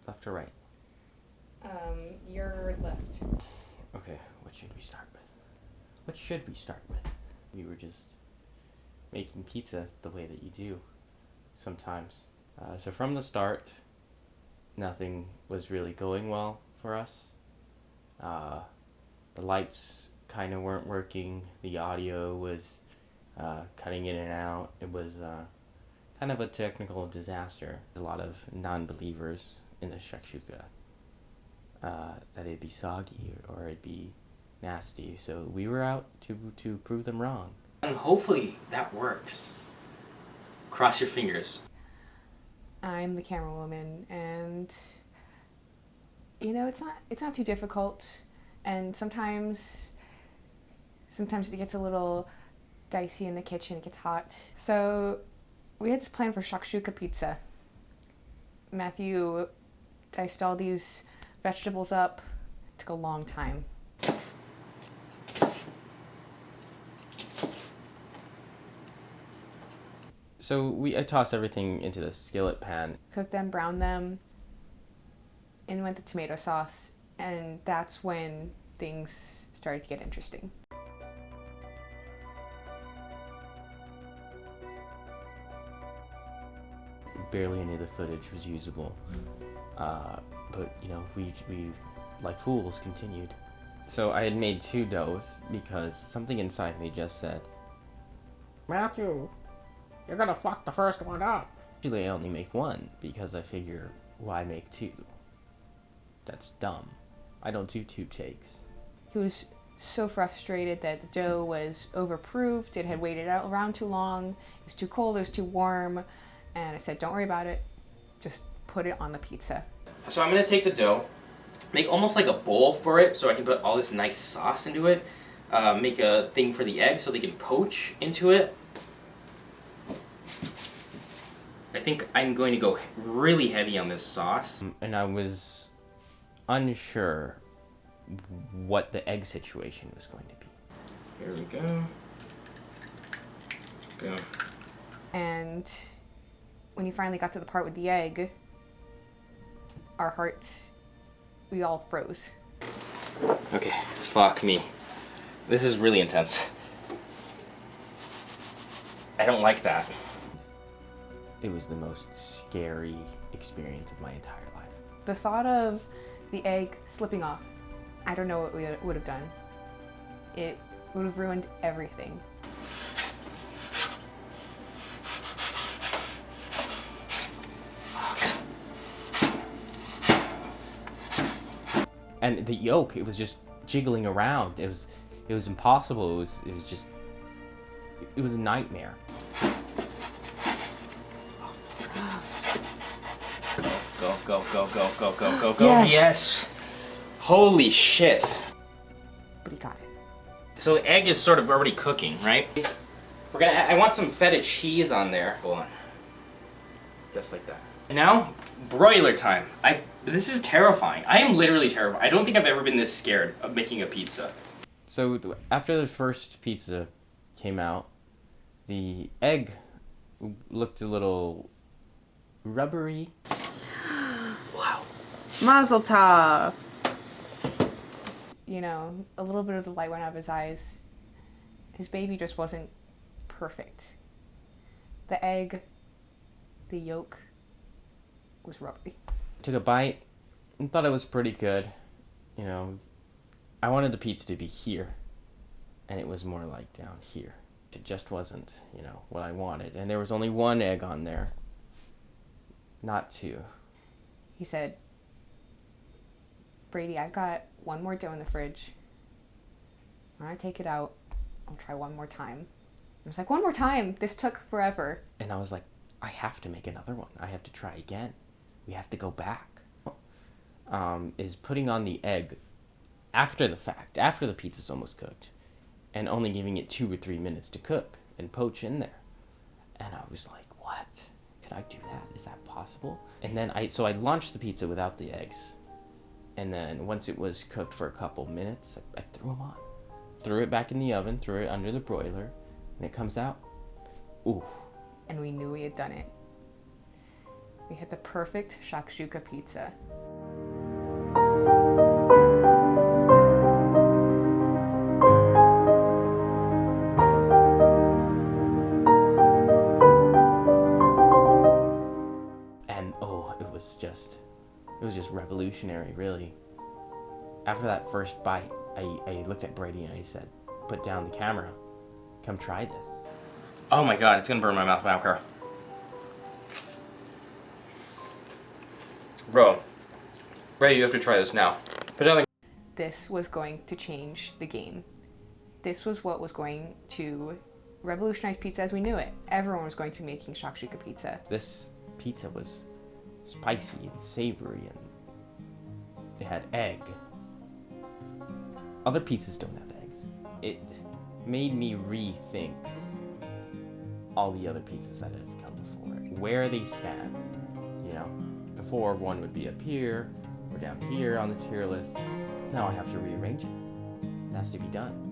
Left or right? Your left. Okay, what should we start with? What should we start with? We were just making pizza the way that you do sometimes. So from the start, nothing was really going well for us. The lights kind of weren't working. The audio was cutting in and out. It was kind of a technical disaster. A lot of non-believers in the shakshuka. That it'd be soggy or it'd be nasty. So we were out to prove them wrong. And hopefully that works. Cross your fingers. I'm the camera woman, and it's not too difficult. And sometimes it gets a little dicey in the kitchen. It gets hot. So we had this plan for shakshuka pizza. Matthew diced all these vegetables up. It took a long time. So I tossed everything into the skillet pan. Cooked them, browned them, and went the tomato sauce. And that's when things started to get interesting. Barely any of the footage was usable. But, we like fools continued. So I had made 2 doughs because something inside me just said, Matthew, you're gonna fuck the first one up. Usually I only make 1 because I figure, why make 2? That's dumb. I don't do 2 takes. He was so frustrated that the dough was overproofed. It had waited out around too long. It was too cold, it was too warm. And I said, don't worry about it. Just put it on the pizza. So I'm going to take the dough, make almost like a bowl for it so I can put all this nice sauce into it. Make a thing for the eggs so they can poach into it. I think I'm going to go really heavy on this sauce. And I was unsure what the egg situation was going to be. Here we go. Boom. And when you finally got to the part with the egg, our hearts, we all froze. Okay, fuck me. This is really intense. I don't like that. It was the most scary experience of my entire life. The thought of the egg slipping off, I don't know what we would have done. It would have ruined everything. And the yolk, it was just jiggling around. It was impossible. It was a nightmare. Go. Yes. Yes. Holy shit. But he got it. So the egg is sort of already cooking, right? I want some feta cheese on there. Hold on. Just like that. And now, broiler time. This is terrifying. I am literally terrified. I don't think I've ever been this scared of making a pizza. So after the first pizza came out, the egg looked a little rubbery. Wow. Mazel tov! A little bit of the light went out of his eyes. His baby just wasn't perfect. The egg, the yolk, was rubbery. Took a bite and thought it was pretty good. I wanted the pizza to be here, and it was more like down here. It just wasn't, what I wanted. And there was only 1 egg on there, not 2. He said, Brady, I've got 1 more dough in the fridge. When I take it out, I'll try 1 more time. I was like, 1 more time? This took forever. And I was like, I have to make another one. I have to try again. We have to go back. Is putting on the egg after the fact, after the pizza's almost cooked, and only giving it 2 or 3 minutes to cook and poach in there. And I was like, what? Could I do that? Is that possible? And then I launched the pizza without the eggs. And then once it was cooked for a couple minutes, I threw them on. Threw it back in the oven, threw it under the broiler, and it comes out. Ooh. And we knew we had done it. We had the perfect shakshuka pizza. And it was just revolutionary, really. After that first bite, I looked at Brady and I said, put down the camera. Come try this. Oh my god, it's gonna burn my mouth, Malker. Bro, Ray, you have to try this now. Put down the... This was going to change the game. This was what was going to revolutionize pizza as we knew it. Everyone was going to be making shakshuka pizza. This pizza was spicy and savory, and it had egg. Other pizzas don't have eggs. It made me rethink all the other pizzas that have come before it, where they stand. You know, before one would be up here or down here on the tier list. Now I have to rearrange it. It has to be done.